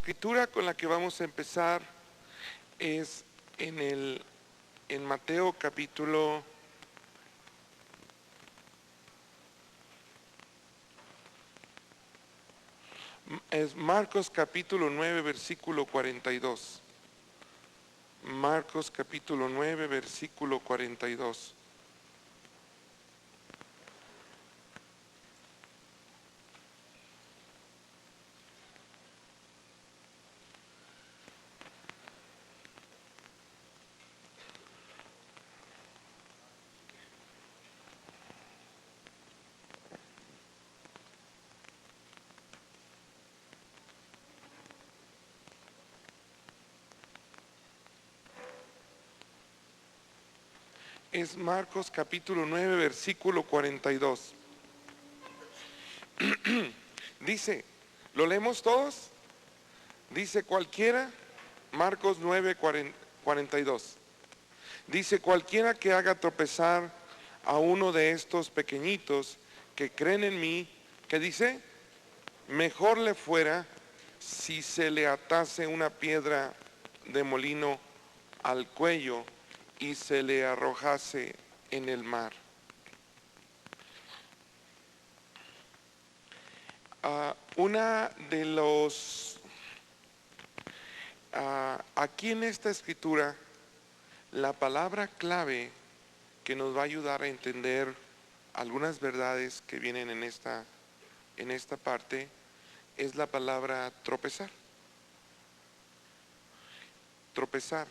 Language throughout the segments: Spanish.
escritura con la que vamos a empezar es en Mateo capítulo es Marcos capítulo 9 versículo 42. Marcos capítulo 9 versículo 42. Es Marcos capítulo 9 versículo 42. Dice, ¿lo leemos todos? Dice cualquiera, Marcos 9, 42. Dice, cualquiera que haga tropezar a uno de estos pequeñitos que creen en mí, ¿qué dice? Mejor le fuera si se le atase una piedra de molino al cuello y se le arrojase en el mar. Una de los... aquí en esta escritura, la palabra clave que nos va a ayudar a entender algunas verdades que vienen en esta parte es la palabra tropezar. Tropezar.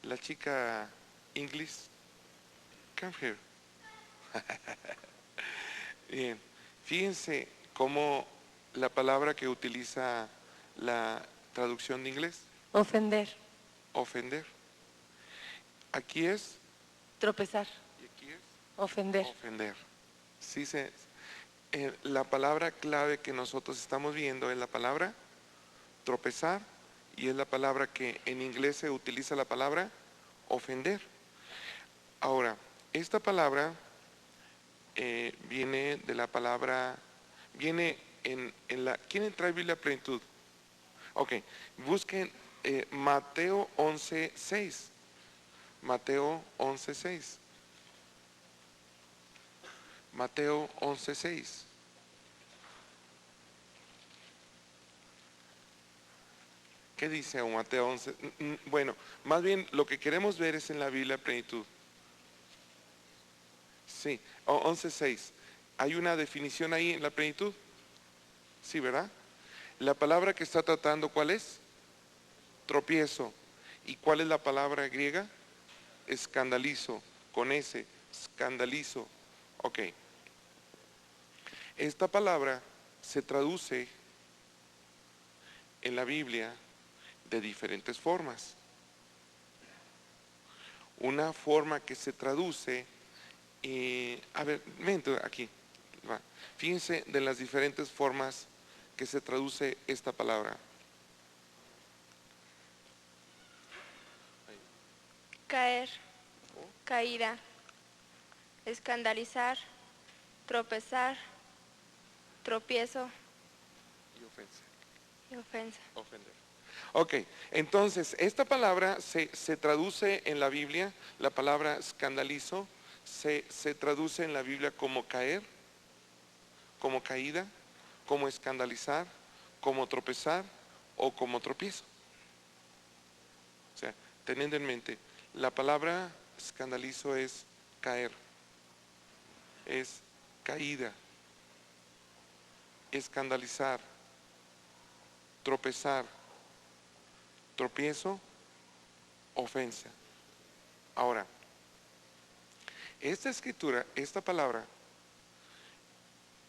La chica English, come here. Bien, fíjense cómo la palabra que utiliza la traducción de inglés. Ofender. Ofender. Aquí es Tropezar. y aquí es Ofender. ofender. Sí, la palabra clave que nosotros estamos viendo es la palabra tropezar y es la palabra que en inglés se utiliza la palabra ofender. Ahora, esta palabra viene de la palabra, viene en la, ¿quieren traer Biblia Plenitud? Ok, busquen Mateo 11:6. Mateo 11:6. Mateo 11:6. ¿Qué dice Mateo 11? Bueno, más bien lo que queremos ver es en la Biblia Plenitud. Sí, 11:6. ¿Hay una definición ahí en la plenitud? Sí, ¿verdad? La palabra que está tratando, ¿cuál es? Tropiezo. ¿Y cuál es la palabra griega? Escandalizo, con S, escandalizo. Ok. Esta palabra se traduce en la Biblia de diferentes formas. Una forma que se traduce, a ver, ven aquí. Va. Fíjense de las diferentes formas que se traduce esta palabra. Caer, caída, escandalizar, tropezar, tropiezo Y ofensa. y ofensa. Ofender. Ok, entonces esta palabra se traduce en la Biblia, la palabra escandalizo, se traduce en la Biblia como caer, como caída, como escandalizar, como tropezar o como tropiezo. O sea, teniendo en mente, la palabra escandalizo es caer, es caída, escandalizar, tropezar, tropiezo, ofensa. Ahora, esta escritura, esta palabra,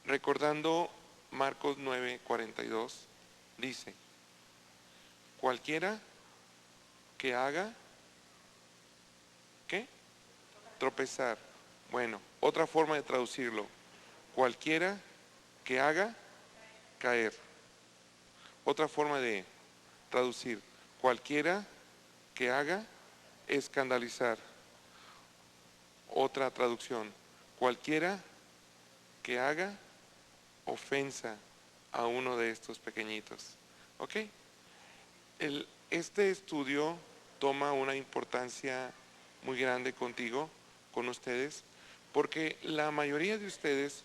recordando Marcos 9:42, dice, cualquiera que haga, ¿qué? Tropezar. Bueno, otra forma de traducirlo, cualquiera que haga caer. Otra forma de traducir, cualquiera que haga escandalizar. Otra traducción, cualquiera que haga ofensa a uno de estos pequeñitos. ¿Ok? Este estudio toma una importancia muy grande contigo, con ustedes, porque la mayoría de ustedes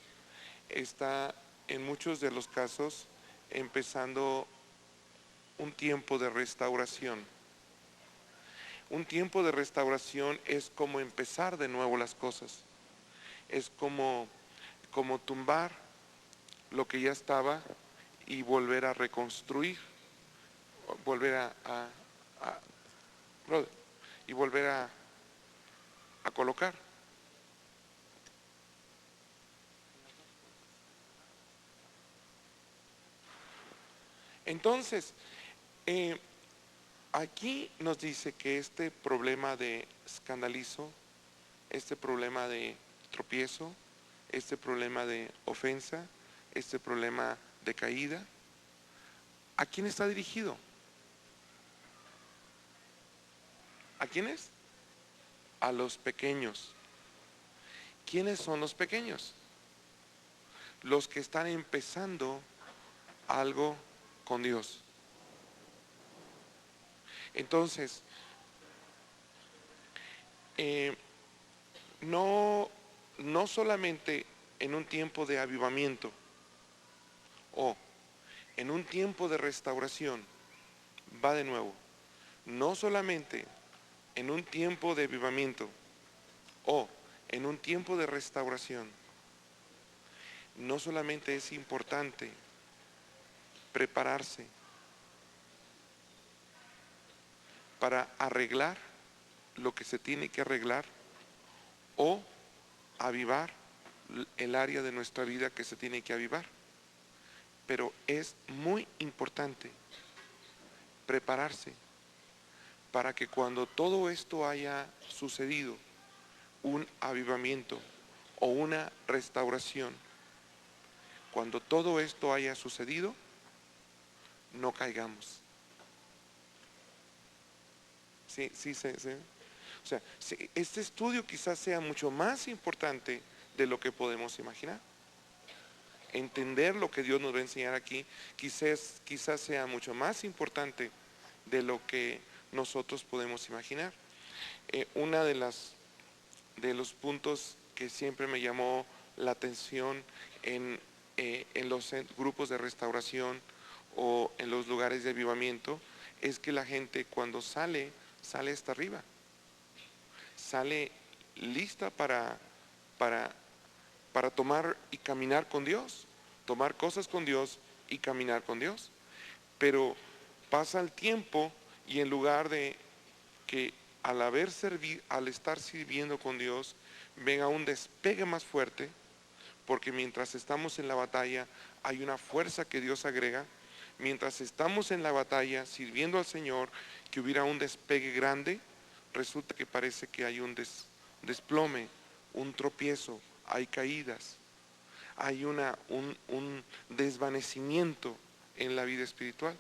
está en muchos de los casos empezando un tiempo de restauración. Un tiempo de restauración es como empezar de nuevo las cosas. Es como tumbar lo que ya estaba y volver a reconstruir, volver brother, y volver a colocar. Entonces, aquí nos dice que este problema de escandalizo, este problema de tropiezo, este problema de ofensa, este problema de caída, ¿a quién está dirigido? ¿A quiénes? A los pequeños. ¿Quiénes son los pequeños? Los que están empezando algo con Dios. Entonces, no solamente en un tiempo de avivamiento o en un tiempo de restauración, va de nuevo, no solamente en un tiempo de avivamiento o en un tiempo de restauración, no solamente es importante prepararse para arreglar lo que se tiene que arreglar o avivar el área de nuestra vida que se tiene que avivar. Pero es muy importante prepararse para que cuando todo esto haya sucedido, un avivamiento o una restauración, cuando todo esto haya sucedido, no caigamos. Sí. O sea, este estudio quizás sea mucho más importante de lo que podemos imaginar. Entender lo que Dios nos va a enseñar aquí quizás sea mucho más importante de lo que nosotros podemos imaginar. Una de los puntos que siempre me llamó la atención en los grupos de restauración o en los lugares de avivamiento es que la gente cuando sale hasta arriba, sale lista para tomar y caminar con Dios, tomar cosas con Dios y caminar con Dios. Pero pasa el tiempo y en lugar de que al estar sirviendo con Dios, venga un despegue más fuerte, porque mientras estamos en la batalla hay una fuerza que Dios agrega. Mientras estamos en la batalla sirviendo al Señor, que hubiera un despegue grande, resulta que parece que hay un desplome, un tropiezo, hay caídas, hay un desvanecimiento en la vida espiritual.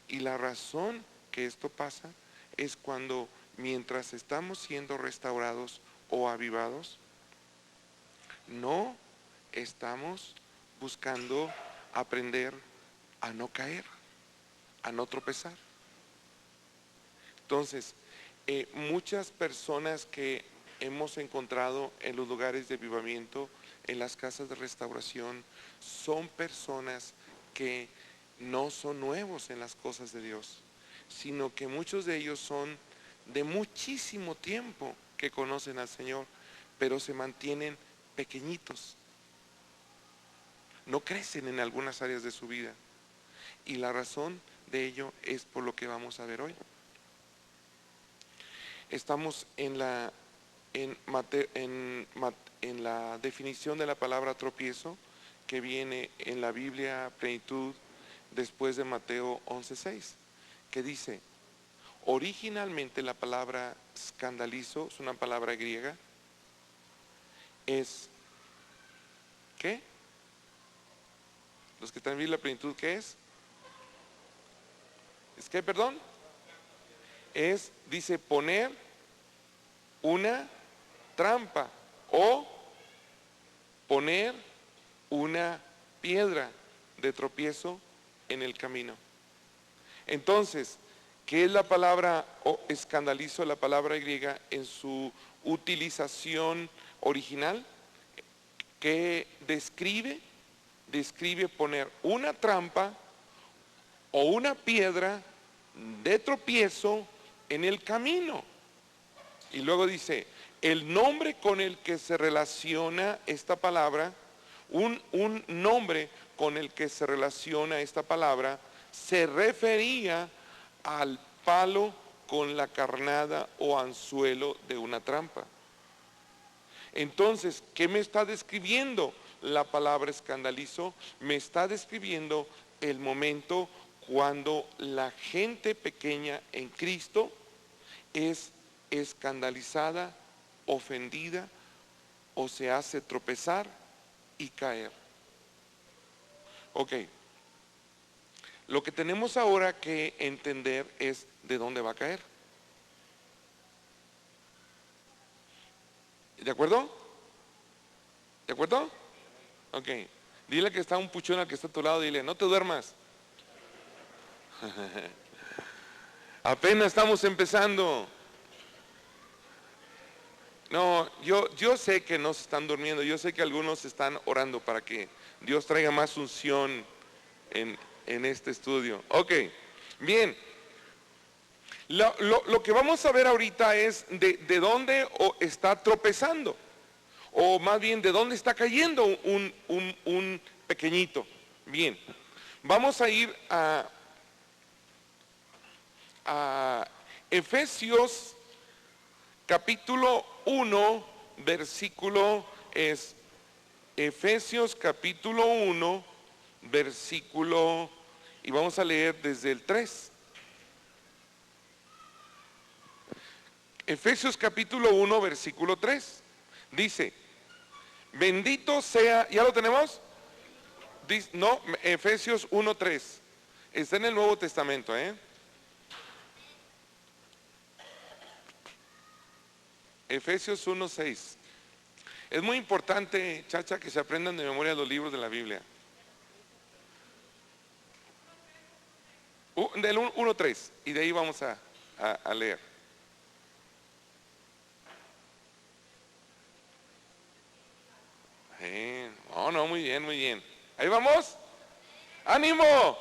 Y la razón que esto pasa es cuando mientras estamos siendo restaurados o avivados, no estamos buscando aprender a no caer, a no tropezar. Entonces, muchas personas que hemos encontrado en los lugares de avivamiento, en las casas de restauración, son personas que no son nuevos en las cosas de Dios, sino que muchos de ellos son de muchísimo tiempo que conocen al Señor, pero se mantienen pequeñitos, no crecen en algunas áreas de su vida. Y la razón de ello es por lo que vamos a ver hoy. Estamos en la definición de la palabra tropiezo que viene en la Biblia Plenitud después de Mateo 11:6, que dice: originalmente la palabra escandalizo es una palabra griega, es ¿qué? Los que están en Biblia Plenitud, ¿qué es? ¿Es qué, perdón? Dice poner una trampa o poner una piedra de tropiezo en el camino. Entonces, ¿qué es la palabra escandalizo? La palabra griega en su utilización original, que describe poner una trampa o una piedra de tropiezo en el camino. Y luego dice, el nombre con el que se relaciona esta palabra, un nombre con el que se relaciona esta palabra, se refería al palo con la carnada o anzuelo de una trampa. Entonces, ¿qué me está describiendo la palabra escandalizo? Me está describiendo el momento cuando la gente pequeña en Cristo es escandalizada, ofendida o se hace tropezar y caer. Ok. Lo que tenemos ahora que entender es de dónde va a caer. ¿De acuerdo? ¿De acuerdo? Ok. Dile que está un puchón al que está a tu lado, dile, no te duermas. Apenas estamos empezando. No, yo sé que no se están durmiendo, yo sé que algunos están orando para que Dios traiga más unción en este estudio. Ok, bien. Lo que vamos a ver ahorita es de dónde está tropezando, o más bien de dónde está cayendo un pequeñito. Bien, vamos a ir a Efesios capítulo 1, versículo es Efesios capítulo 1, versículo, y vamos a leer desde el 3. Efesios capítulo 1, versículo 3. Dice, bendito sea, ¿ya lo tenemos? Dice, no, Efesios 1, 3. Está en el Nuevo Testamento, Efesios 1, 6. Es muy importante, chacha, que se aprendan de memoria los libros de la Biblia. Del 1, 3. Y de ahí vamos a leer. No, muy bien, muy bien. Ahí vamos. ¡Ánimo!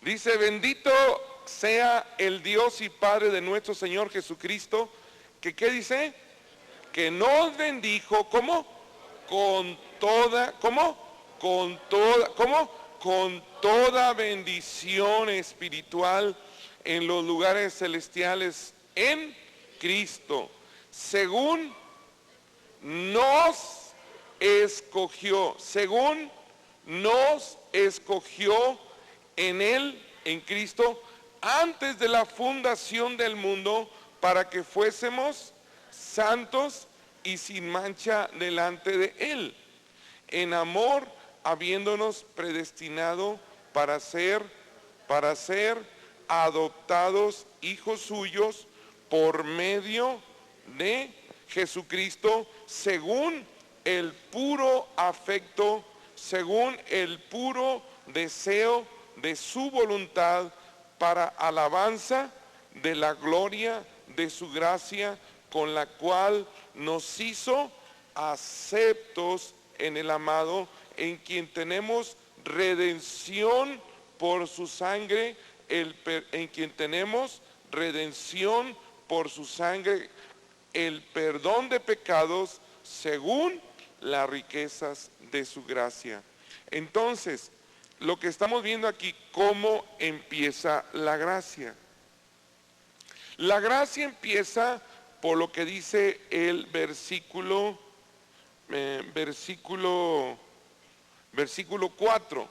Dice, bendito sea el Dios y Padre de nuestro Señor Jesucristo, que ¿qué dice? Que nos bendijo, ¿cómo? Con toda, ¿cómo? Con toda, ¿cómo? Con toda bendición espiritual en los lugares celestiales en Cristo, según nos escogió, según nos escogió en Él, en Cristo, antes de la fundación del mundo, para que fuésemos santos y sin mancha delante de Él, en amor, habiéndonos predestinado para ser adoptados hijos suyos por medio de Jesucristo, según el puro afecto, según el puro deseo de su voluntad, para alabanza de la gloria de su gracia, con la cual nos hizo aceptos en el amado, en quien tenemos redención por su sangre, en quien tenemos redención por su sangre, el perdón de pecados según las riquezas de su gracia. Entonces, lo que estamos viendo aquí, ¿cómo empieza la gracia? La gracia empieza por lo que dice el versículo 4.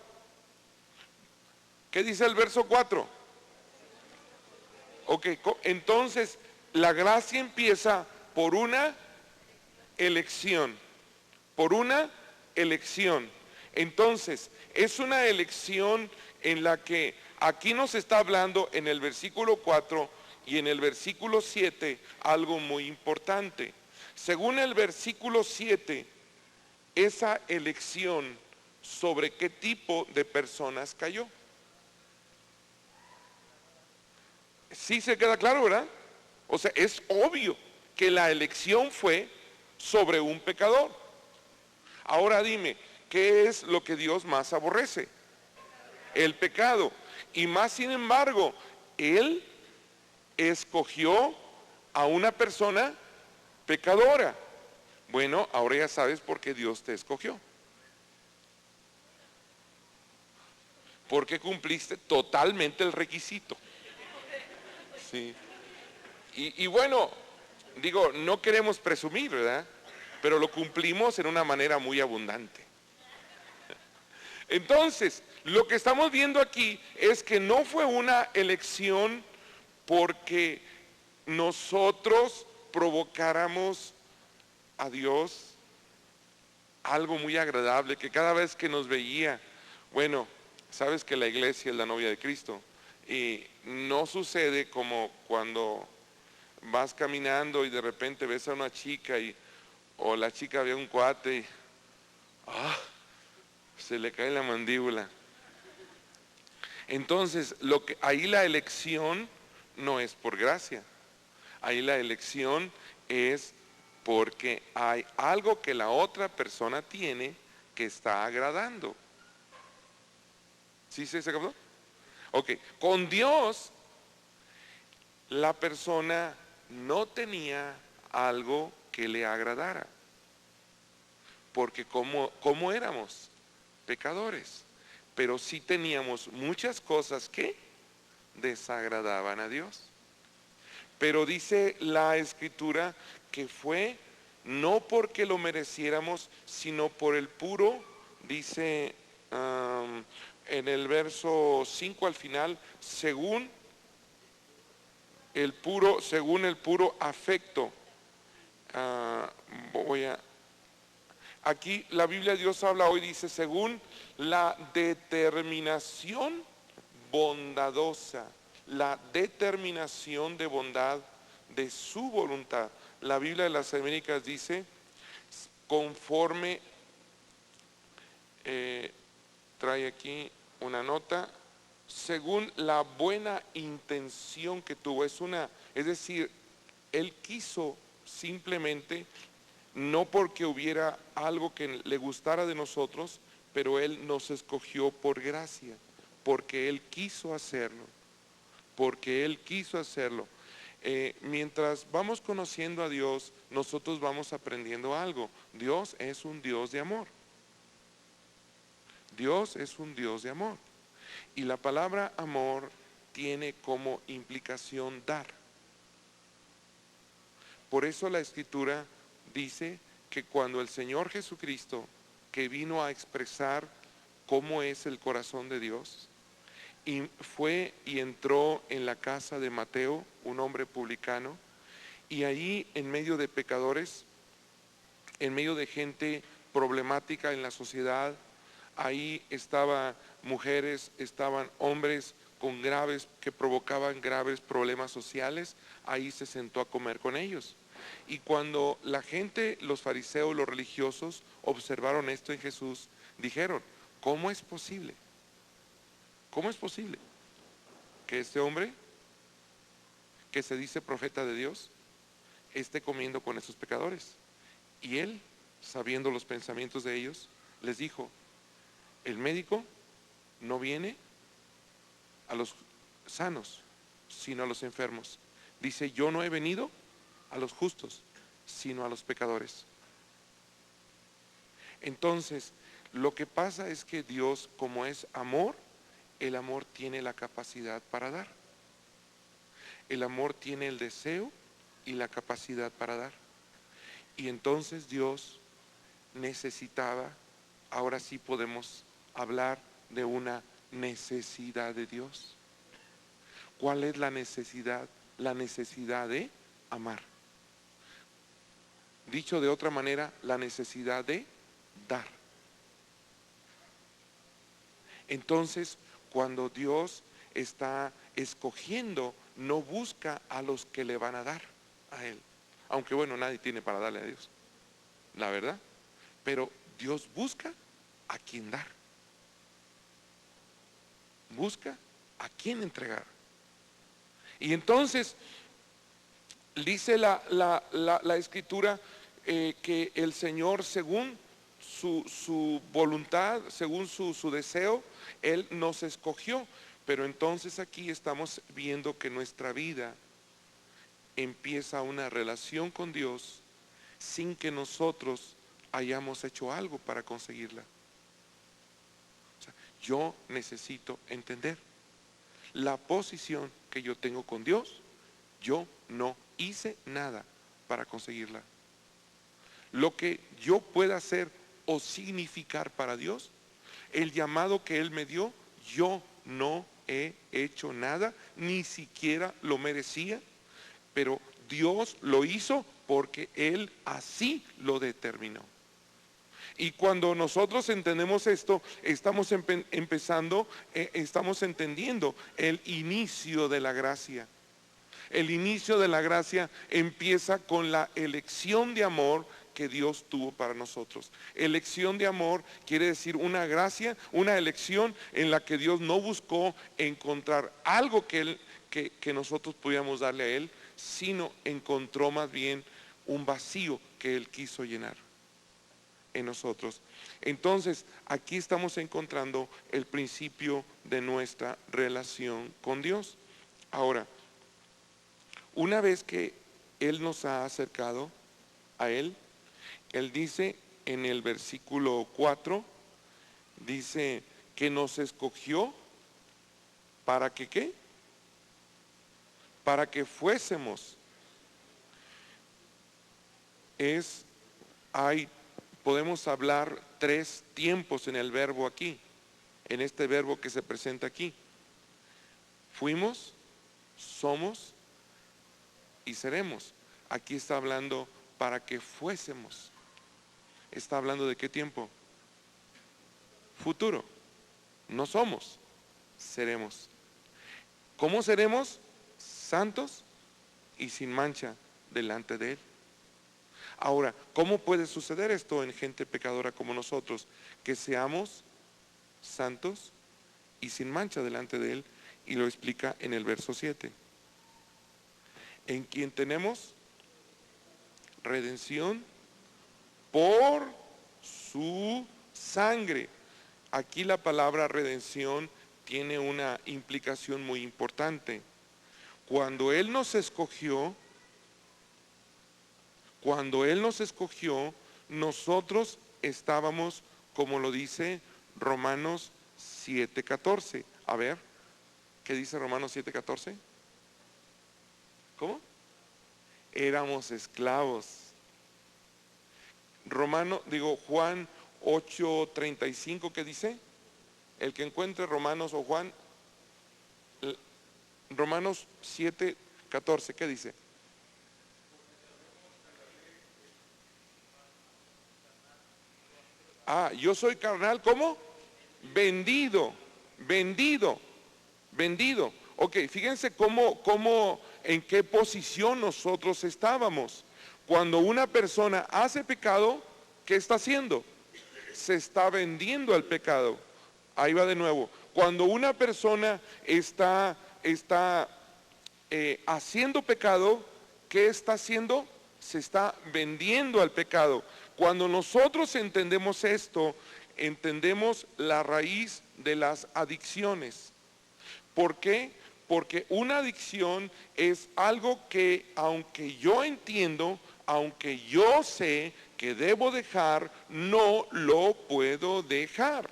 ¿Qué dice el verso 4? Ok, entonces la gracia empieza por una elección, por una elección. Entonces, es una elección en la que aquí nos está hablando en el versículo 4 y en el versículo 7 algo muy importante. Según el versículo 7, esa elección sobre qué tipo de personas cayó. Sí se queda claro, ¿verdad? O sea, es obvio que la elección fue sobre un pecador. Ahora dime, ¿qué es lo que Dios más aborrece? El pecado. Y más sin embargo, Él escogió a una persona pecadora. Bueno, ahora ya sabes por qué Dios te escogió. Porque cumpliste totalmente el requisito. Sí. Y bueno, digo, no queremos presumir, ¿verdad? Pero lo cumplimos en una manera muy abundante. Entonces, lo que estamos viendo aquí es que no fue una elección porque nosotros provocáramos a Dios algo muy agradable, que cada vez que nos veía, bueno, sabes que la iglesia es la novia de Cristo, y no sucede como cuando vas caminando y de repente ves a una chica o la chica ve a un cuate y se le cae la mandíbula. Entonces, ahí la elección no es por gracia, ahí la elección es porque hay algo que la otra persona tiene que está agradando. ¿Sí se captó? Ok, con Dios la persona no tenía algo que le agradara, porque como éramos pecadores, pero sí teníamos muchas cosas que desagradaban a Dios. Pero dice la Escritura que fue no porque lo mereciéramos, sino por el puro, dice en el verso 5 al final, según el puro afecto. Aquí la Biblia de Dios habla hoy, dice, según la determinación bondadosa, la determinación de bondad de su voluntad. La Biblia de las Américas dice, conforme, trae aquí una nota, según la buena intención que tuvo. Es decir, Él quiso simplemente, no porque hubiera algo que le gustara de nosotros, pero Él nos escogió por gracia, porque Él quiso hacerlo, porque Él quiso hacerlo. Mientras vamos conociendo a Dios, nosotros vamos aprendiendo algo. Dios es un Dios de amor. Dios es un Dios de amor. Y la palabra amor tiene como implicación dar. Por eso la Escritura dice que cuando el Señor Jesucristo, que vino a expresar cómo es el corazón de Dios, y fue y entró en la casa de Mateo, un hombre publicano, y ahí en medio de pecadores, en medio de gente problemática en la sociedad, ahí estaban mujeres, estaban hombres que provocaban graves problemas sociales, ahí se sentó a comer con ellos. Y cuando la gente, los fariseos, los religiosos, observaron esto en Jesús, dijeron, ¿cómo es posible? ¿Cómo es posible que este hombre, que se dice profeta de Dios, esté comiendo con esos pecadores? Y él, sabiendo los pensamientos de ellos, les dijo, el médico no viene a los sanos, sino a los enfermos. Dice, yo no he venido a los justos, sino a los pecadores. Entonces, lo que pasa es que Dios, como es amor, el amor tiene la capacidad para dar. El amor tiene el deseo y la capacidad para dar. Y entonces Dios necesitaba, ahora sí podemos hablar de una necesidad de Dios. ¿Cuál es la necesidad? La necesidad de amar. Dicho de otra manera, la necesidad de dar. Entonces, cuando Dios está escogiendo, no busca a los que le van a dar a Él. Aunque bueno, nadie tiene para darle a Dios, la verdad. Pero Dios busca a quién dar. Busca a quién entregar. Y entonces dice la escritura que el Señor, según su voluntad, según su deseo, Él nos escogió. Pero entonces aquí estamos viendo que nuestra vida empieza una relación con Dios sin que nosotros hayamos hecho algo para conseguirla. O sea, yo necesito entender la posición que yo tengo con Dios. Yo no hice nada para conseguirla. Lo que yo pueda hacer o significar para Dios, el llamado que Él me dio, yo no he hecho nada, ni siquiera lo merecía, pero Dios lo hizo porque Él así lo determinó. Y cuando nosotros entendemos esto, estamos estamos entendiendo el inicio de la gracia. El inicio de la gracia empieza con la elección de amor que Dios tuvo para nosotros. Elección de amor quiere decir una gracia, una elección en la que Dios no buscó encontrar algo que nosotros pudiéramos darle a Él, sino encontró más bien un vacío que Él quiso llenar en nosotros. Entonces, aquí estamos encontrando el principio de nuestra relación con Dios. Ahora, una vez que Él nos ha acercado a Él, Él dice en el versículo 4, dice que nos escogió para que ¿qué? Para que fuésemos. Podemos hablar 3 tiempos en el verbo aquí, en este verbo que se presenta aquí. Fuimos, somos y seremos. Aquí está hablando para que fuésemos. Está hablando de qué tiempo? Futuro. No somos, seremos. ¿Cómo seremos? Santos y sin mancha delante de Él. Ahora, ¿cómo puede suceder esto en gente pecadora como nosotros? Que seamos santos y sin mancha delante de Él, y lo explica en el verso 7. En quien tenemos redención por su sangre. Aquí la palabra redención tiene una implicación muy importante. Cuando Él nos escogió, nosotros estábamos, como lo dice Romanos 7:14. A ver, ¿qué dice Romanos 7:14? ¿Cómo? Éramos esclavos. Juan 8:35, ¿qué dice? El que encuentre Romanos o Juan, Romanos 7:14, ¿qué dice? Yo soy carnal, ¿cómo? Vendido. Ok, fíjense en qué posición nosotros estábamos. Cuando una persona hace pecado, ¿qué está haciendo? Se está vendiendo al pecado. Ahí va de nuevo. Cuando una persona está haciendo pecado, ¿qué está haciendo? Se está vendiendo al pecado. Cuando nosotros entendemos esto, entendemos la raíz de las adicciones. ¿Por qué? Porque una adicción es algo que, aunque yo entiendo, aunque yo sé que debo dejar, no lo puedo dejar.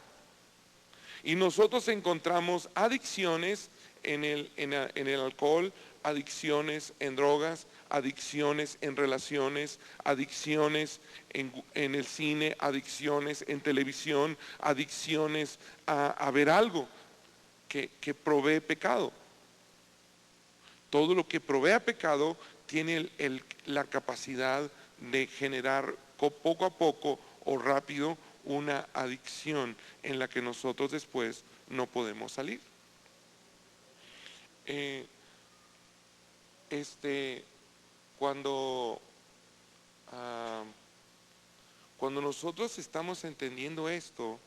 Y nosotros encontramos adicciones en el alcohol, adicciones en drogas, adicciones en relaciones, adicciones en el cine, adicciones en televisión, adicciones a ver algo que provee pecado. Todo lo que provea pecado tiene la capacidad de generar poco a poco o rápido una adicción en la que nosotros después no podemos salir. Cuando nosotros estamos entendiendo esto,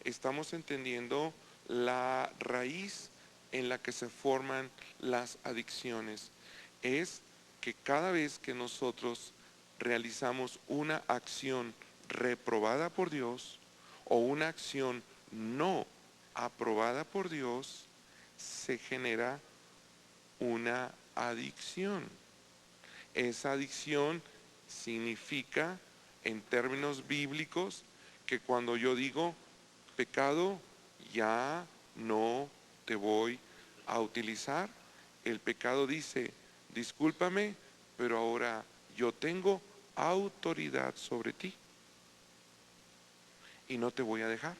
estamos entendiendo la raíz en la que se forman las adicciones. Es que cada vez que nosotros realizamos una acción reprobada por Dios o una acción no aprobada por Dios, se genera una adicción. Esa adicción significa, en términos bíblicos, que cuando yo digo pecado, ya no te voy a utilizar. El pecado dice, discúlpame, pero ahora yo tengo autoridad sobre ti y no te voy a dejar.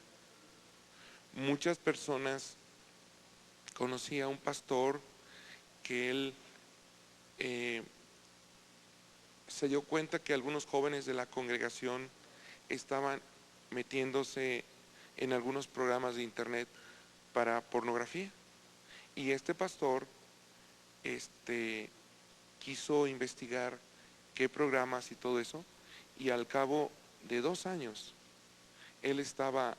Muchas personas, conocí a un pastor que él se dio cuenta que algunos jóvenes de la congregación estaban metiéndose en algunos programas de internet para pornografía. Y este pastor quiso investigar qué programas y todo eso, y al cabo de 2 años, él estaba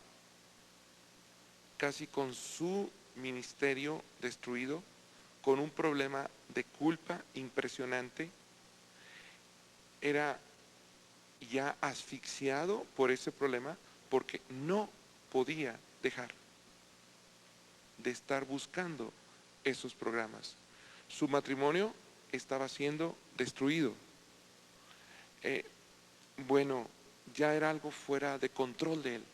casi con su ministerio destruido, con un problema de culpa impresionante. Era ya asfixiado por ese problema porque no podía dejar de estar buscando esos programas. Su matrimonio estaba siendo destruido. Bueno, ya era algo fuera de control de él.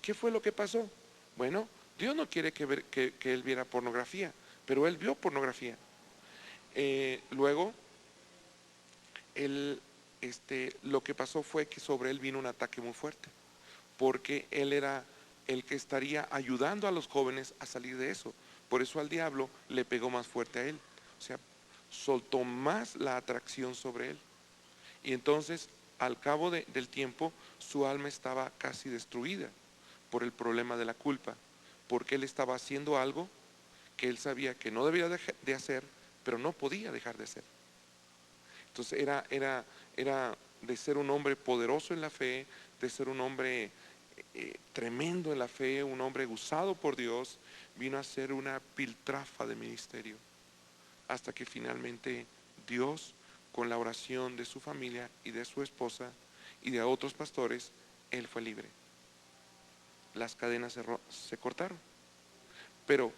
¿Qué fue lo que pasó? Bueno, Dios no quiere que él viera pornografía, pero él vio pornografía. Luego, él, lo que pasó fue que sobre él vino un ataque muy fuerte, porque él era el que estaría ayudando a los jóvenes a salir de eso. Por eso al diablo le pegó más fuerte a él. O sea, soltó más la atracción sobre él. Y entonces, al cabo del tiempo, su alma estaba casi destruida por el problema de la culpa, porque él estaba haciendo algo que él sabía que no debía de hacer, pero no podía dejar de hacer. Entonces era de ser un hombre poderoso en la fe, de ser un hombre tremendo en la fe, un hombre usado por Dios, vino a ser una piltrafa de ministerio, hasta que finalmente Dios, con la oración de su familia y de su esposa y de otros pastores, él fue libre. Las cadenas se cortaron. Pero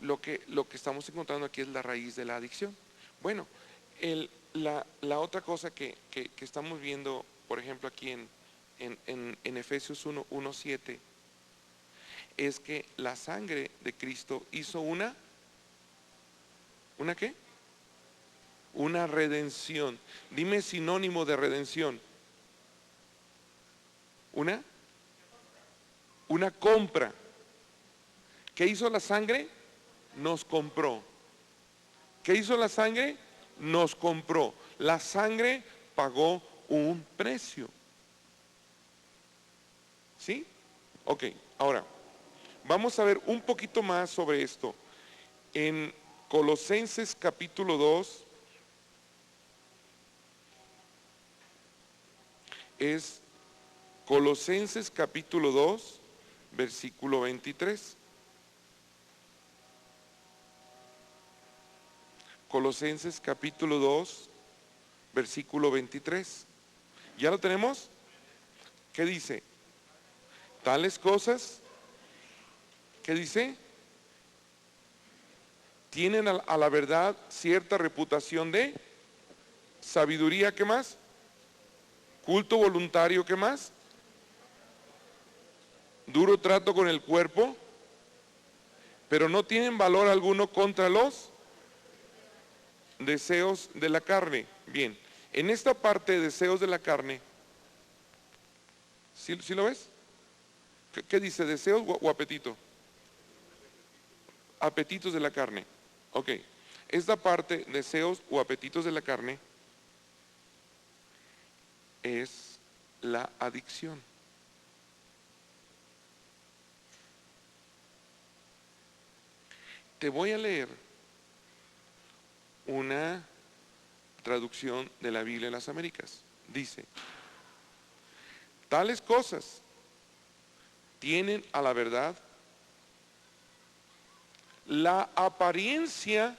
lo que estamos encontrando aquí es la raíz de la adicción. Bueno, la otra cosa que estamos viendo, por ejemplo, aquí en Efesios 1:7, es que la sangre de Cristo hizo ¿una qué? Una redención. Dime sinónimo de redención. Una compra. ¿Qué hizo la sangre? Nos compró. ¿Qué hizo la sangre? Nos compró. La sangre pagó un precio. ¿Sí? Ok, ahora vamos a ver un poquito más sobre esto. En Colosenses capítulo 2 es Colosenses capítulo 2, versículo 23. Colosenses capítulo 2, versículo 23. ¿Ya lo tenemos? ¿Qué dice? Tales cosas, ¿qué dice? Tienen a la verdad cierta reputación de sabiduría, ¿qué más? Culto voluntario, ¿qué más? Duro trato con el cuerpo, pero no tienen valor alguno contra los deseos de la carne. Bien, en esta parte de deseos de la carne, ¿sí lo ves? ¿Qué dice? ¿Deseos o apetito? Apetitos de la carne. Ok, esta parte, deseos o apetitos de la carne, es la adicción. Te voy a leer una traducción de la Biblia de las Américas. Dice, tales cosas tienen a la verdad la apariencia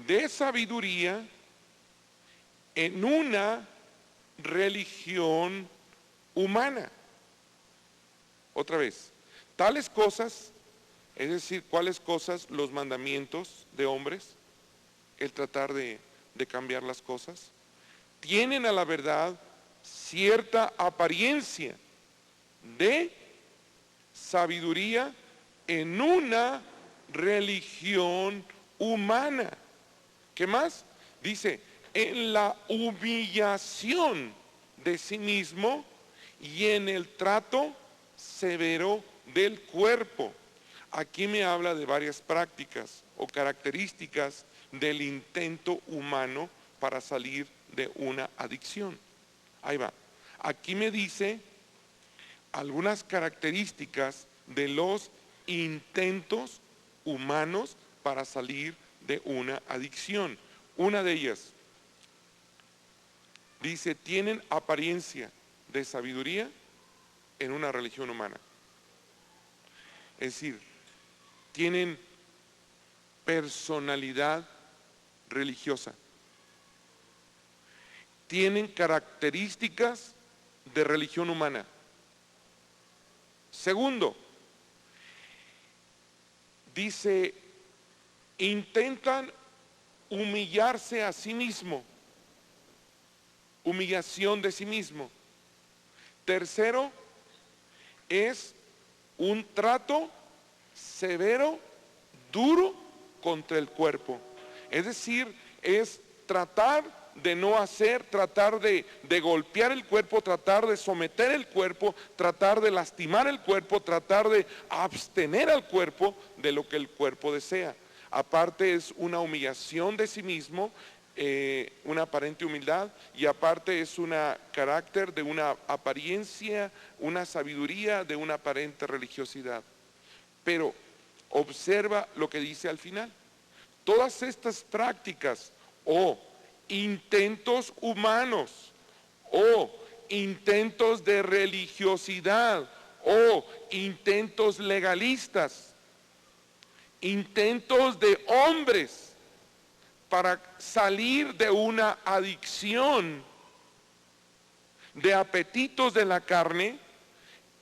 de sabiduría en una religión humana. Otra vez, tales cosas, es decir, ¿cuáles cosas? Los mandamientos de hombres, el tratar de cambiar las cosas, tienen a la verdad cierta apariencia de sabiduría en una religión humana. ¿Qué más? Dice, en la humillación de sí mismo y en el trato severo del cuerpo. Aquí me habla de varias prácticas o características del intento humano para salir de una adicción. Ahí va. Aquí me dice algunas características de los intentos humanos para salir de una adicción. Una de ellas dice, tienen apariencia de sabiduría en una religión humana. Es decir, tienen personalidad religiosa. Tienen características de religión humana. Segundo, dice, intentan humillarse a sí mismo, humillación de sí mismo. Tercero, es un trato severo, duro contra el cuerpo. Es decir, es tratar de no hacer, tratar de golpear el cuerpo, tratar de someter el cuerpo, tratar de lastimar el cuerpo, tratar de abstener al cuerpo de lo que el cuerpo desea. Aparte es una humillación de sí mismo, una aparente humildad, y aparte es un carácter de una apariencia, una sabiduría de una aparente religiosidad. Pero observa lo que dice al final. Todas estas prácticas o intentos humanos o intentos de religiosidad o intentos legalistas, intentos de hombres para salir de una adicción de apetitos de la carne,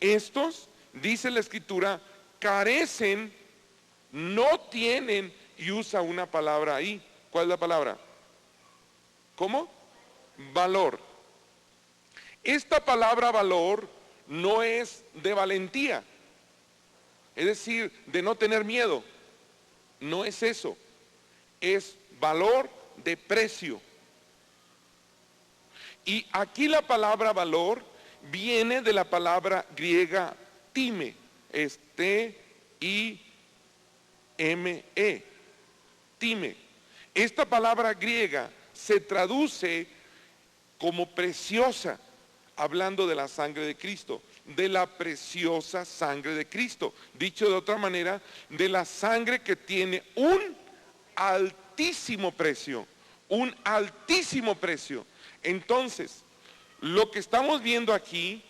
estos, dice la Escritura, carecen, no tienen, y usa una palabra ahí. ¿Cuál es la palabra? ¿Cómo? Valor. Esta palabra valor no es de valentía, es decir, de no tener miedo. No es eso. Es valor de precio. Y aquí la palabra valor viene de la palabra griega time, es T-I-M-E, time. Esta palabra griega se traduce como preciosa, hablando de la sangre de Cristo, de la preciosa sangre de Cristo. Dicho de otra manera, de la sangre que tiene un altísimo precio, un altísimo precio. Entonces, lo que estamos viendo aquí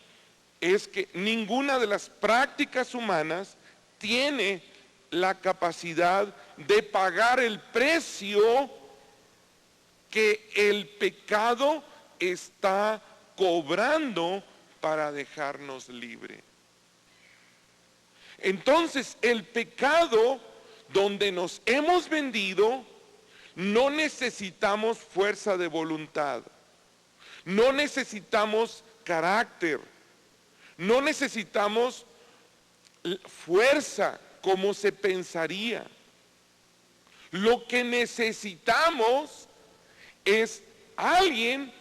es que ninguna de las prácticas humanas tiene la capacidad de pagar el precio que el pecado está cobrando para dejarnos libre. Entonces, el pecado donde nos hemos vendido, no necesitamos fuerza de voluntad, no necesitamos carácter, no necesitamos fuerza como se pensaría. Lo que necesitamos es alguien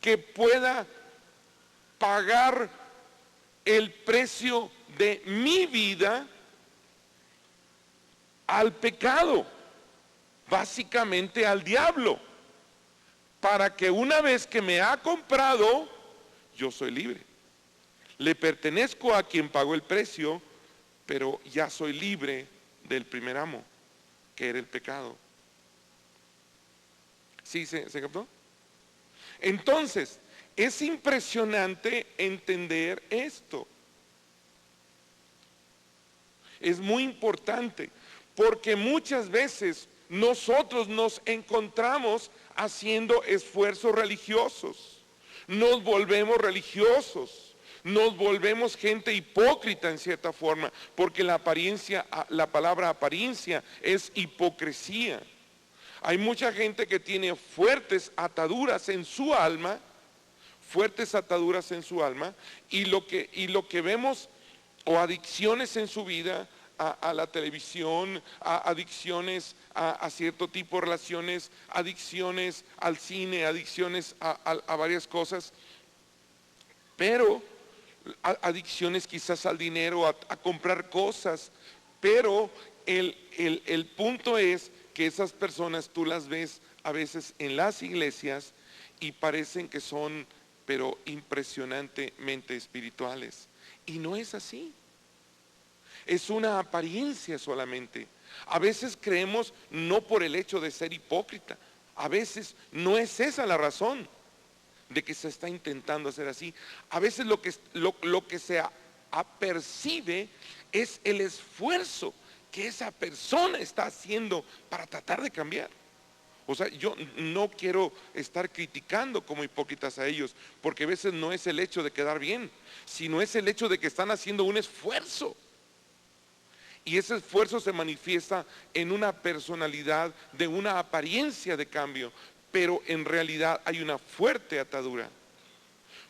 que pueda pagar el precio de mi vida al pecado, básicamente al diablo, para que una vez que me ha comprado, yo soy libre. Le pertenezco a quien pagó el precio, pero ya soy libre del primer amo, que era el pecado. ¿Sí se captó? Entonces, es impresionante entender esto. es muy importante, porque muchas veces nosotros nos encontramos haciendo esfuerzos religiosos, nos volvemos religiosos, nos volvemos gente hipócrita en cierta forma, porque la apariencia, la palabra apariencia es hipocresía. Hay mucha gente que tiene fuertes ataduras en su alma, y lo que vemos, o adicciones en su vida, a la televisión, adicciones a cierto tipo de relaciones, adicciones al cine, adicciones a varias cosas, pero adicciones quizás al dinero, a comprar cosas, pero el punto es que esas personas tú las ves a veces en las iglesias y parecen que son, pero impresionantemente espirituales, y no es así. Es una apariencia solamente. A veces creemos no por el hecho de ser hipócrita, a veces no es esa la razón de que se está intentando hacer así. A veces lo que se apercibe es el esfuerzo que esa persona está haciendo para tratar de cambiar. O sea, yo no quiero estar criticando como hipócritas a ellos, porque a veces no es el hecho de quedar bien, sino es el hecho de que están haciendo un esfuerzo. Y ese esfuerzo se manifiesta en una personalidad, de una apariencia de cambio, pero en realidad hay una fuerte atadura.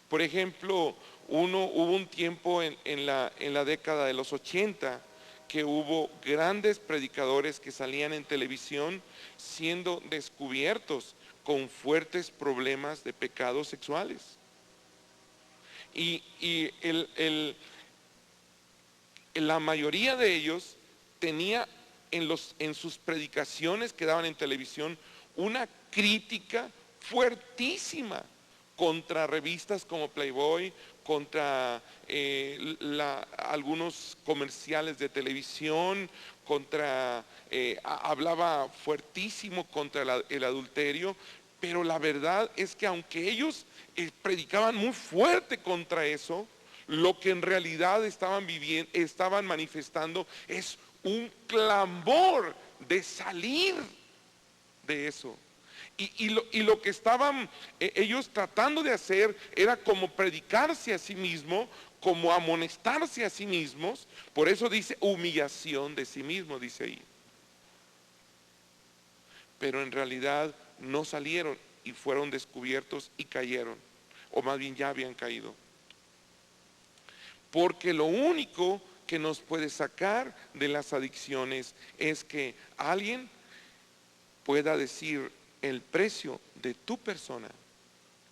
Por ejemplo, hubo un tiempo en la década de los 80 que hubo grandes predicadores que salían en televisión siendo descubiertos con fuertes problemas de pecados sexuales. Y la mayoría de ellos tenía en sus predicaciones que daban en televisión una crítica fuertísima contra revistas como Playboy, contra algunos comerciales de televisión, hablaba fuertísimo contra el adulterio, pero la verdad es que aunque ellos predicaban muy fuerte contra eso, lo que en realidad estaban manifestando es un clamor de salir de eso. Y lo que estaban ellos tratando de hacer era como predicarse a sí mismo, como amonestarse a sí mismos. Por eso dice humillación de sí mismo, dice ahí. Pero en realidad no salieron y fueron descubiertos y cayeron, o más bien ya habían caído. Porque lo único que nos puede sacar de las adicciones es que alguien pueda decir: el precio de tu persona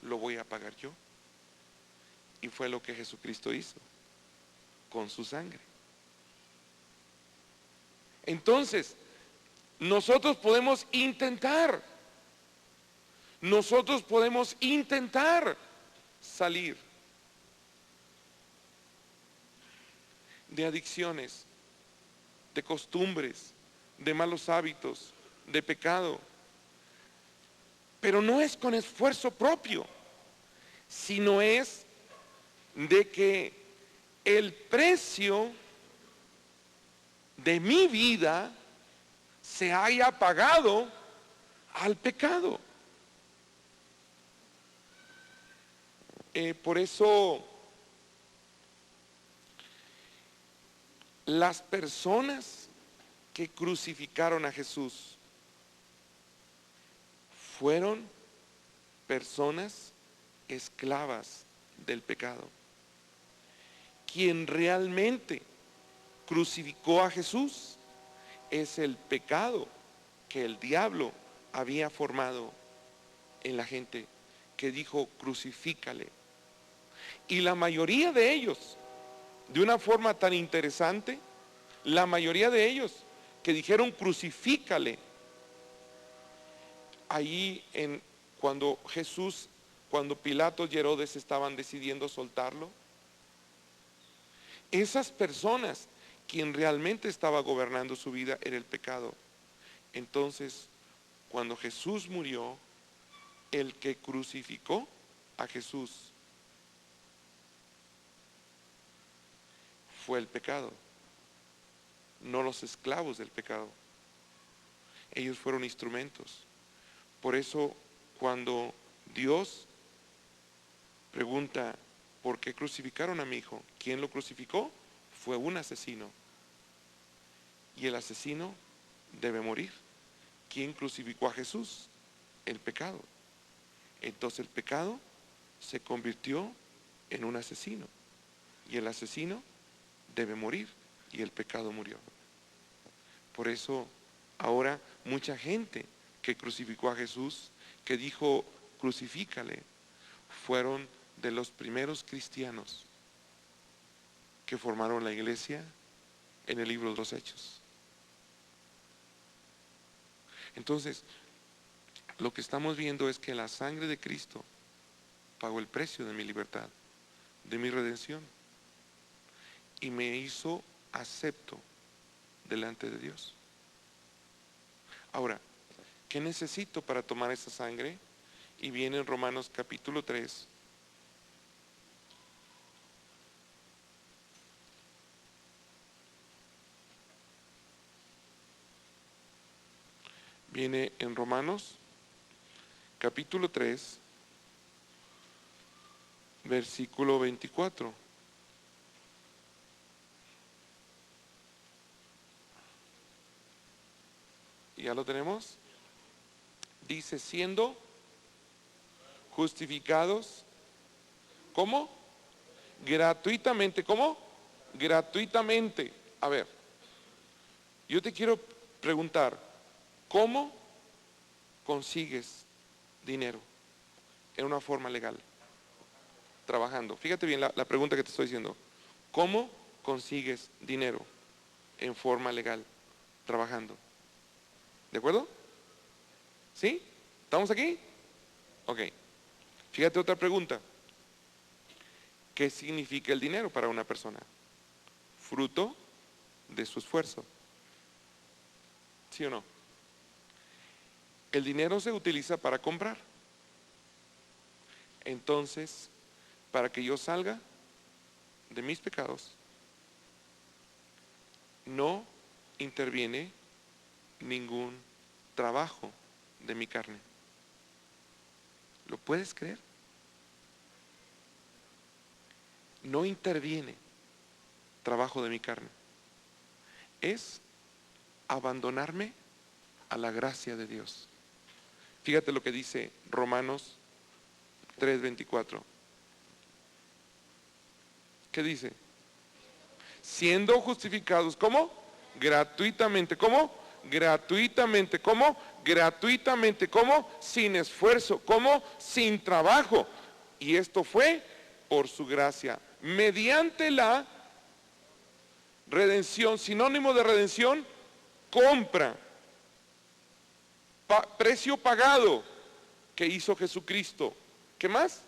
lo voy a pagar yo. Y fue lo que Jesucristo hizo con su sangre. Entonces, nosotros podemos intentar salir de adicciones, de costumbres, de malos hábitos, de pecado. Pero no es con esfuerzo propio, sino es de que el precio de mi vida se haya pagado al pecado. Por eso las personas que crucificaron a Jesús fueron personas esclavas del pecado. Quien realmente crucificó a Jesús es el pecado que el diablo había formado en la gente, que dijo: crucifícale. Y la mayoría de ellos, de una forma tan interesante, la mayoría de ellos que dijeron crucifícale, ahí cuando Pilatos y Herodes estaban decidiendo soltarlo, esas personas, quien realmente estaba gobernando su vida era el pecado. Entonces, cuando Jesús murió, el que crucificó a Jesús fue el pecado. no los esclavos del pecado. Ellos fueron instrumentos. Por eso cuando Dios pregunta, ¿por qué crucificaron a mi hijo? ¿Quién lo crucificó? Fue un asesino. Y el asesino debe morir. ¿Quién crucificó a Jesús? El pecado. Entonces el pecado se convirtió en un asesino. Y el asesino debe morir. Y el pecado murió. Por eso ahora mucha gente que crucificó a Jesús, que dijo crucifícale, fueron de los primeros cristianos que formaron la iglesia en el libro de los Hechos. Entonces, lo que estamos viendo es que la sangre de Cristo pagó el precio de mi libertad, de mi redención, y me hizo acepto delante de Dios. Ahora, ¿qué necesito para tomar esa sangre? Y viene en Romanos capítulo 3. Viene en Romanos capítulo 3, versículo 24. ¿Ya lo tenemos? Dice, siendo justificados, ¿cómo? Gratuitamente, ¿cómo? Gratuitamente. A ver, yo te quiero preguntar, ¿cómo consigues dinero en una forma legal? Trabajando. Fíjate bien la pregunta que te estoy diciendo. ¿Cómo consigues dinero en forma legal? Trabajando. ¿De acuerdo? ¿Sí? ¿Estamos aquí? Ok. Fíjate otra pregunta. ¿Qué significa el dinero para una persona? Fruto de su esfuerzo. ¿Sí o no? El dinero se utiliza para comprar. Entonces, para que yo salga de mis pecados, no interviene ningún trabajo de mi carne. ¿Lo puedes creer? No interviene trabajo de mi carne. Es abandonarme a la gracia de Dios. Fíjate lo que dice Romanos 3:24. ¿Qué dice? Siendo justificados, ¿cómo? Gratuitamente, ¿cómo? Gratuitamente, ¿cómo? Gratuitamente, ¿cómo? Sin esfuerzo, ¿cómo? Sin trabajo. Y esto fue por su gracia, mediante la redención. Sinónimo de redención, compra, precio pagado que hizo Jesucristo. ¿Qué más?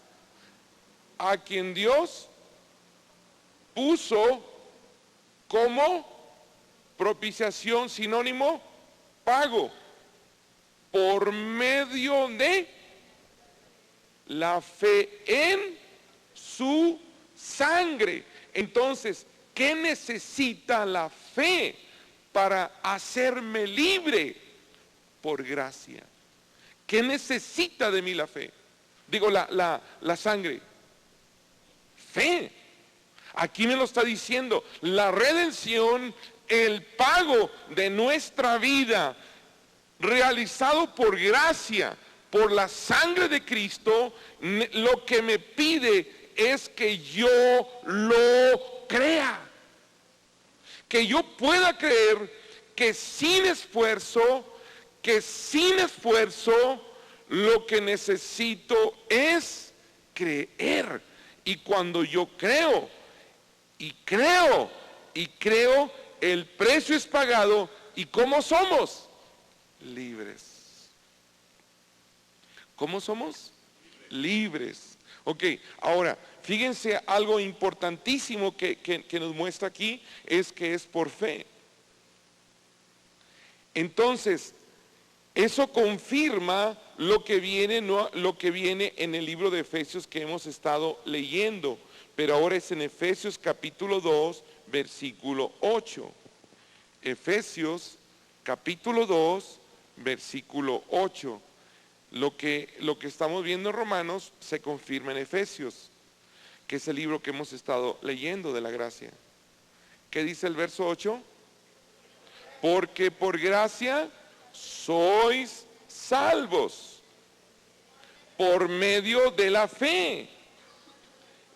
A quien Dios puso como propiciación, sinónimo, pago, por medio de la fe en su sangre. Entonces, ¿qué necesita la fe para hacerme libre? Por gracia. ¿Qué necesita de mí la fe? Digo, la sangre. Fe. Aquí me lo está diciendo. La redención, el pago de nuestra vida, realizado por gracia, por la sangre de Cristo, lo que me pide es que yo lo crea. Que yo pueda creer que sin esfuerzo, lo que necesito es creer. Y cuando yo creo, el precio es pagado. ¿Y cómo somos? Libres. ¿Cómo somos? Libres. Ok, ahora, fíjense algo importantísimo que nos muestra aquí, es que es por fe. Entonces, eso confirma lo que viene en el libro de Efesios que hemos estado leyendo, pero ahora es en Efesios capítulo 2, versículo 8. Efesios capítulo 2, versículo 8. Lo que estamos viendo en Romanos se confirma en Efesios, que es el libro que hemos estado leyendo de la gracia. ¿Qué dice el verso 8? Porque por gracia sois salvos por medio de la fe.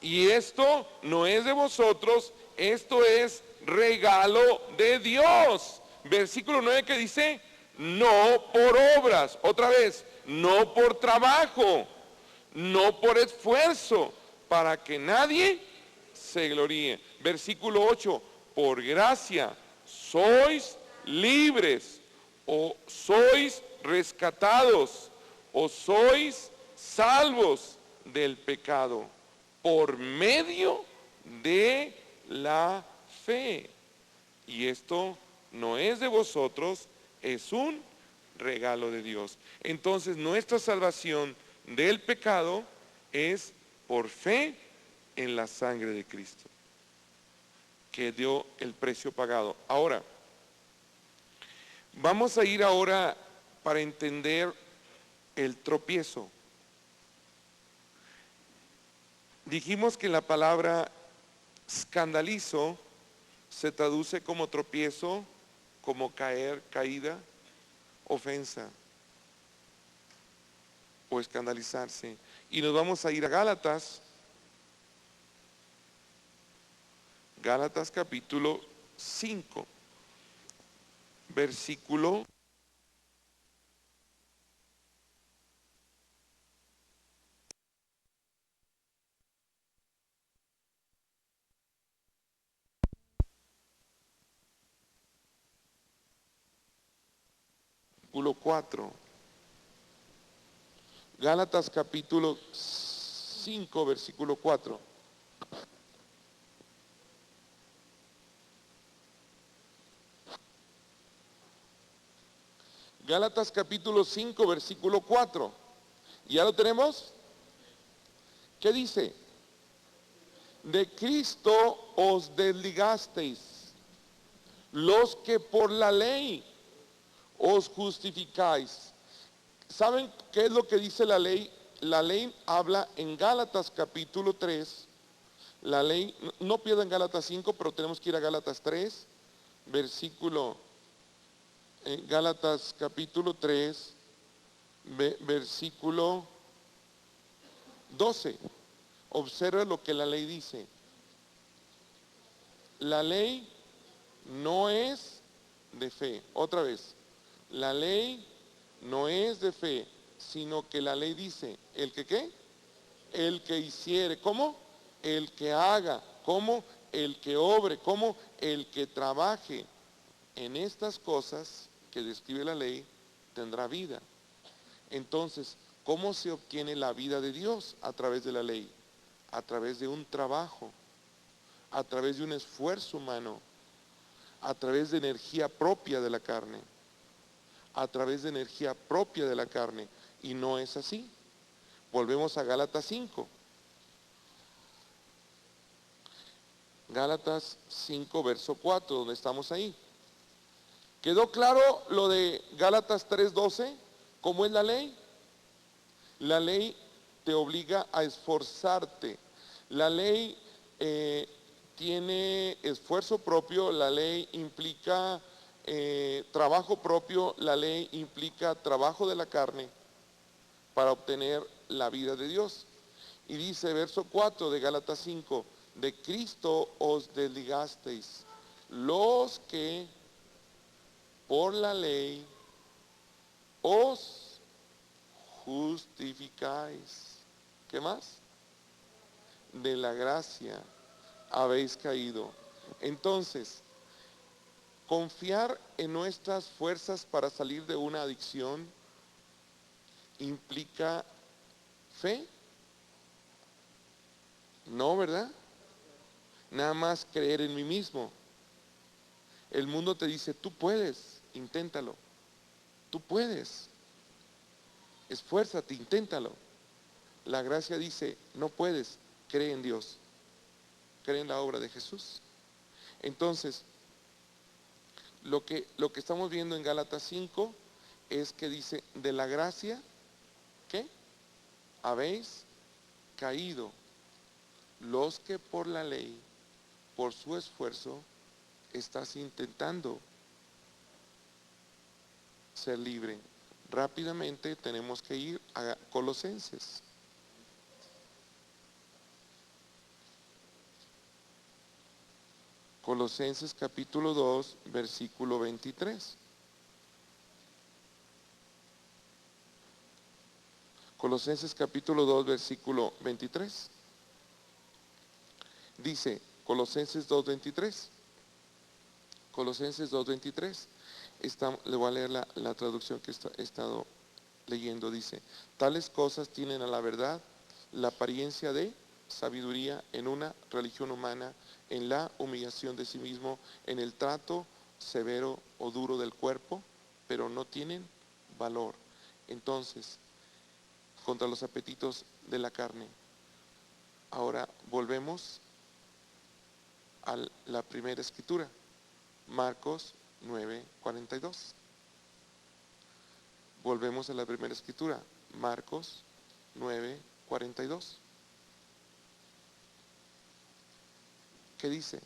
Y esto no es de vosotros, esto es regalo de Dios. Versículo 9 que dice, no por obras, otra vez, no por trabajo, no por esfuerzo, para que nadie se gloríe. Versículo 8, por gracia sois libres, o sois rescatados, o sois salvos del pecado, por medio de la fe. Y esto no es de vosotros, es un regalo de Dios. Entonces nuestra salvación del pecado es por fe en la sangre de Cristo, que dio el precio pagado. Ahora, vamos a ir ahora para entender el tropiezo. Dijimos que la palabra escandalizo se traduce como tropiezo, como caer, caída, ofensa o escandalizarse. Y nos vamos a ir a Gálatas, Gálatas capítulo 5, versículo 4. Gálatas capítulo 5, versículo 4. Gálatas capítulo 5, versículo 4. ¿Ya lo tenemos? ¿Qué dice? De Cristo os desligasteis, los que por la ley os justificáis. ¿Saben qué es lo que dice la ley? La ley habla en Gálatas capítulo 3. La ley, no pierdan Gálatas 5, pero tenemos que ir a Gálatas 3, versículo, Gálatas capítulo 3, versículo 12. Observa lo que la ley dice. La ley no es de fe. Otra vez, la ley no es de fe, sino que la ley dice, ¿el que qué? El que hiciere, ¿cómo? El que haga, ¿cómo? El que obre, ¿cómo? El que trabaje en estas cosas que describe la ley, tendrá vida. Entonces, ¿cómo se obtiene la vida de Dios? A través de la ley, a través de un trabajo, a través de un esfuerzo humano, a través de energía propia de la carne, a través de energía propia de la carne. Y no es así. Volvemos a Gálatas 5. Gálatas 5, verso 4, donde estamos ahí. ¿Quedó claro lo de Gálatas 3:12? ¿Cómo es la ley? La ley te obliga a esforzarte. La ley tiene esfuerzo propio, la ley implica trabajo propio, la ley implica trabajo de la carne para obtener la vida de Dios. Y dice verso 4 de Gálatas 5, de Cristo os desligasteis, los que por la ley os justificáis. ¿Qué más? De la gracia habéis caído. Entonces, confiar en nuestras fuerzas para salir de una adicción implica fe. No, ¿verdad? Nada más creer en mí mismo. El mundo te dice, tú puedes, inténtalo. Tú puedes. Esfuérzate, inténtalo. La gracia dice, no puedes, cree en Dios. Cree en la obra de Jesús. Entonces, Lo que estamos viendo en Gálatas 5 es que dice, de la gracia, ¿qué? Habéis caído los que por la ley, por su esfuerzo, estás intentando ser libre. Rápidamente tenemos que ir a Colosenses. Colosenses capítulo 2, versículo 23. Colosenses capítulo 2, versículo 23. Dice, Colosenses 2, 23. Colosenses 2, 23. Le voy a leer la traducción que he estado leyendo. Dice, tales cosas tienen a la verdad la apariencia de sabiduría en una religión humana, en la humillación de sí mismo, en el trato severo o duro del cuerpo, pero no tienen valor. Entonces, contra los apetitos de la carne. Ahora volvemos a la primera escritura, Marcos 9:42. Volvemos a la primera escritura, Marcos 9:42. ¿Qué dice?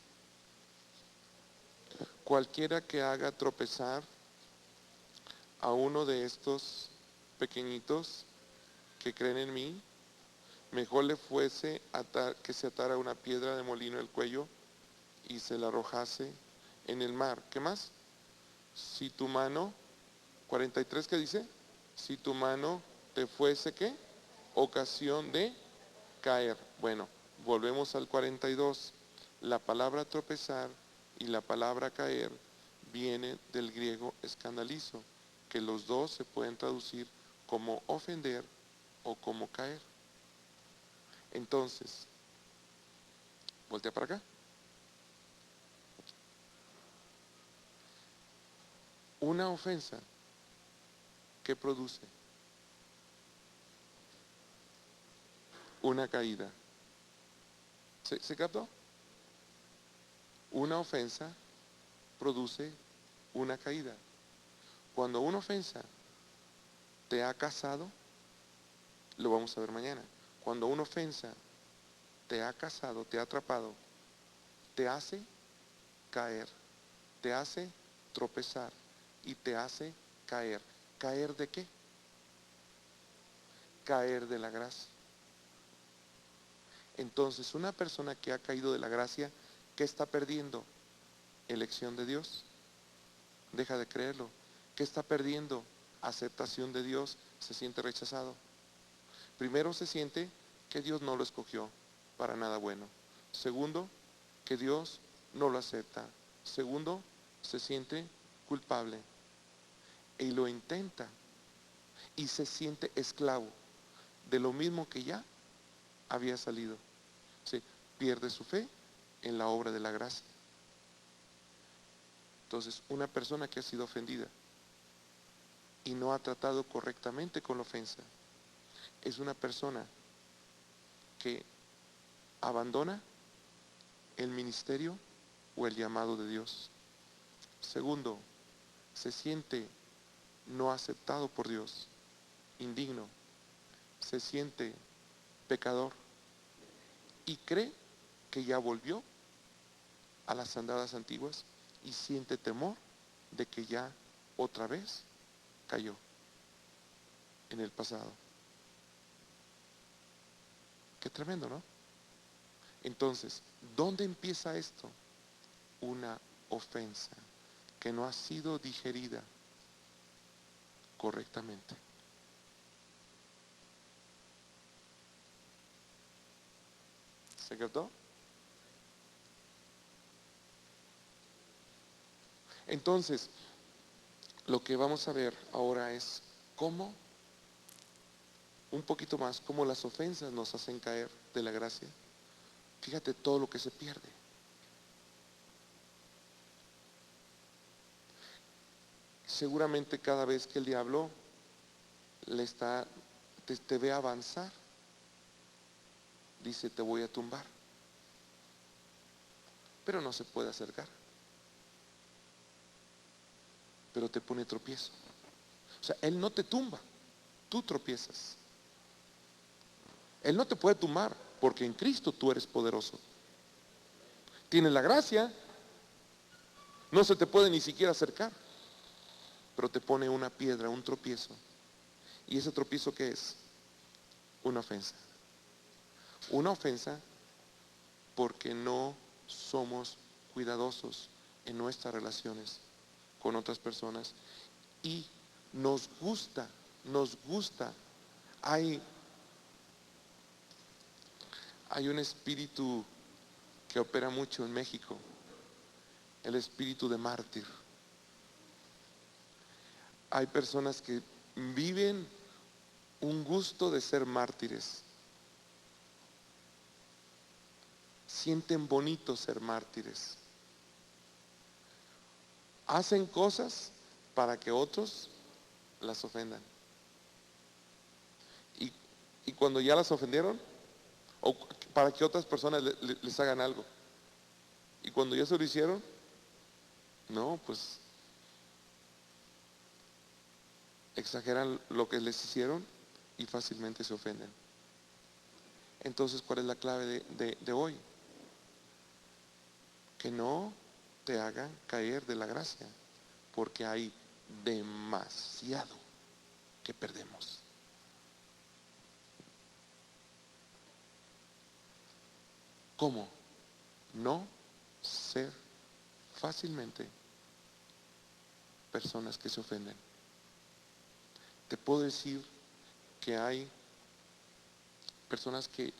Cualquiera que haga tropezar a uno de estos pequeñitos que creen en mí, mejor le fuese que se atara una piedra de molino al cuello y se la arrojase en el mar. ¿Qué más? Si tu mano, 43, ¿qué dice? Si tu mano te fuese, ¿qué? Ocasión de caer. Bueno, volvemos al 42. La palabra tropezar y la palabra caer viene del griego escandalizo, que los dos se pueden traducir como ofender o como caer. Entonces, voltea para acá. Una ofensa, ¿qué produce? Una caída. ¿Se captó? Una ofensa produce una caída. Cuando una ofensa te ha casado, lo vamos a ver mañana. Cuando una ofensa te ha casado, te ha atrapado, te hace caer, te hace tropezar y te hace caer. ¿Caer de qué? Caer de la gracia. Entonces, una persona que ha caído de la gracia, ¿qué está perdiendo? Elección de Dios. Deja de creerlo. ¿Qué está perdiendo? Aceptación de Dios. Se siente rechazado. Primero se siente que Dios no lo escogió para nada bueno. Segundo, que Dios no lo acepta. Segundo, se siente culpable y lo intenta y se siente esclavo de lo mismo que ya había salido. Sí, pierde su fe en la obra de la gracia. Entonces, una persona que ha sido ofendida y no ha tratado correctamente con la ofensa es una persona que abandona el ministerio o el llamado de Dios. Segundo, se siente no aceptado por Dios, indigno, se siente pecador y cree que ya volvió a las andadas antiguas y siente temor de que ya otra vez cayó en el pasado. Qué tremendo, ¿no? Entonces, ¿dónde empieza esto? Una ofensa que no ha sido digerida correctamente. ¿Se captó? Entonces, lo que vamos a ver ahora es cómo, un poquito más, cómo las ofensas nos hacen caer de la gracia. Fíjate todo lo que se pierde. Seguramente cada vez que el diablo te ve avanzar, dice, te voy a tumbar, pero no se puede acercar. pero te pone tropiezo. O sea, Él no te tumba, tú tropiezas. Él no te puede tumbar, porque en Cristo tú eres poderoso. Tienes la gracia, no se te puede ni siquiera acercar, pero te pone una piedra, un tropiezo. ¿Y ese tropiezo qué es? Una ofensa. Una ofensa porque no somos cuidadosos en nuestras relaciones con otras personas y nos gusta, hay un espíritu que opera mucho en México, el espíritu de mártir. Hay personas que viven un gusto de ser mártires. Sienten bonito ser mártires. Hacen cosas para que otros las ofendan. Y cuando ya las ofendieron, o para que otras personas les hagan algo. Y cuando ya se lo hicieron, no, pues exageran lo que les hicieron y fácilmente se ofenden. Entonces, ¿cuál es la clave de hoy? Que no te hagan caer de la gracia, porque hay demasiado que perdemos. ¿Cómo? No ser fácilmente personas que se ofenden. Te puedo decir que hay personas que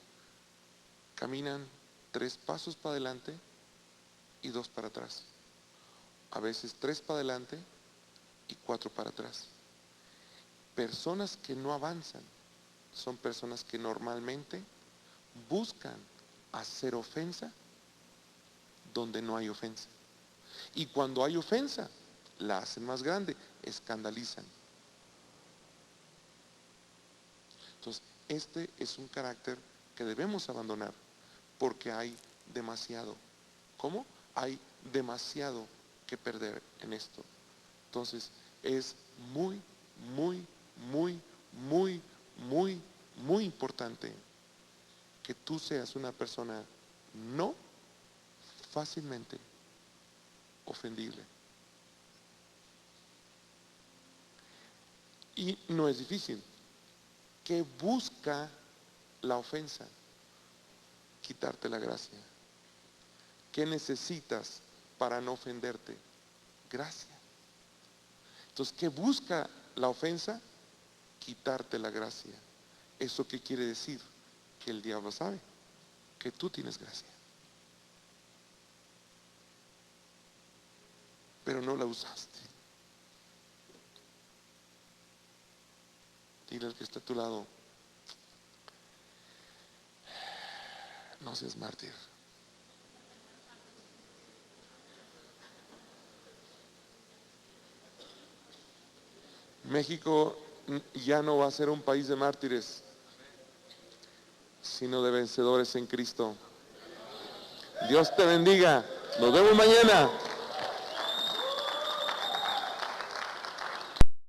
caminan 3 pasos para adelante y 2 para atrás. A veces 3 para adelante y 4 para atrás. Personas que no avanzan son personas que normalmente buscan hacer ofensa donde no hay ofensa. Y cuando hay ofensa, la hacen más grande, escandalizan. Entonces, este es un carácter que debemos abandonar porque hay demasiado. ¿Cómo? Hay demasiado que perder en esto. Entonces, es muy, muy, muy, muy, muy, muy importante que tú seas una persona no fácilmente ofendible. Y no es difícil. ¿Qué busca la ofensa? Quitarte la gracia. ¿Qué necesitas para no ofenderte? Gracia. Entonces, ¿qué busca la ofensa? Quitarte la gracia. ¿Eso qué quiere decir? Que el diablo sabe que tú tienes gracia, pero no la usaste. Dile al que está a tu lado, no seas mártir. México ya no va a ser un país de mártires, sino de vencedores en Cristo. Dios te bendiga. Nos vemos mañana.